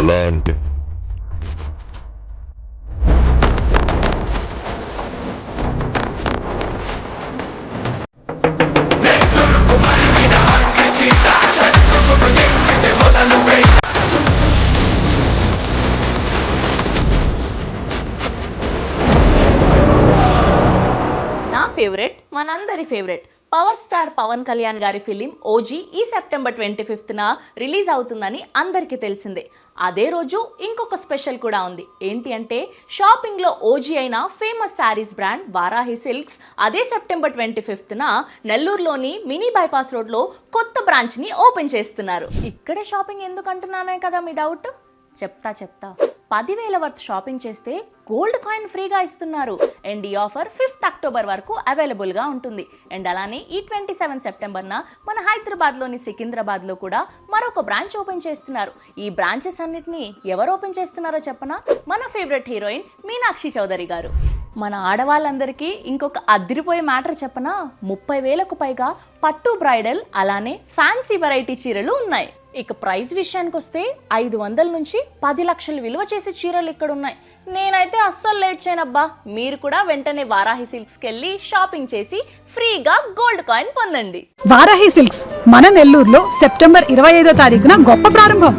కళ అంటే. నా ఫేవరెట్, మనందరి favourite power star Pawan Kalyan గారి ఫిలిం ఓజీ ఈ సెప్టెంబర్ 25న రిలీజ్ అవుతుందని అందరికీ తెలిసిందే. అదే రోజు ఇంకొక స్పెషల్ కూడా ఉంది. ఏంటి అంటే షాపింగ్లో ఓజీ అయిన famous saris brand Varahi silks అదే సెప్టెంబర్ 25న నెల్లూరులోని మినీ బైపాస్ రోడ్లో కొత్త బ్రాంచ్ని ఓపెన్ చేస్తున్నారు. ఇక్కడే షాపింగ్ ఎందుకు అంటున్నానే కదా మీ డౌట్. చెప్తా 10,000 వర్త్ షాపింగ్ చేస్తే గోల్డ్ కాయిన్ ఫ్రీగా ఇస్తున్నారు. అండ్ ఈ ఆఫర్ 5th అక్టోబర్ వరకు అవైలబుల్గా ఉంటుంది. అండ్ అలానే ఈ 27 సెప్టెంబర్న మన హైదరాబాద్లోని సికింద్రాబాద్లో కూడా మరొక బ్రాంచ్ ఓపెన్ చేస్తున్నారు. ఈ బ్రాంచెస్ అన్నిటినీ ఎవరు ఓపెన్ చేస్తున్నారో చెప్పనా? మన ఫేవరెట్ హీరోయిన్ మీనాక్షి చౌదరి గారు. మన ఆడవాళ్ళందరికీ ఇంకొక అదిరిపోయే మ్యాటర్ చెప్పనా? 30,000కు పైగా పట్టు బ్రైడల్ అలానే ఫ్యాన్సీ వెరైటీ చీరలు ఉన్నాయి. ఇక ప్రైస్ విషయానికి వస్తే 500 నుంచి 10 లక్షలు విలువ చేసే చీరలు ఇక్కడ ఉన్నాయి. నేనైతే అస్సలు లేట్ చేయనబ్బా. మీరు కూడా వెంటనే వారాహి సిల్క్స్కి వెళ్ళి షాపింగ్ చేసి ఫ్రీగా గోల్డ్ కాయిన్ పొందండి. వారాహి సిల్క్స్ మన నెల్లూరులో సెప్టెంబర్ 25వ తారీఖున గొప్ప ప్రారంభం.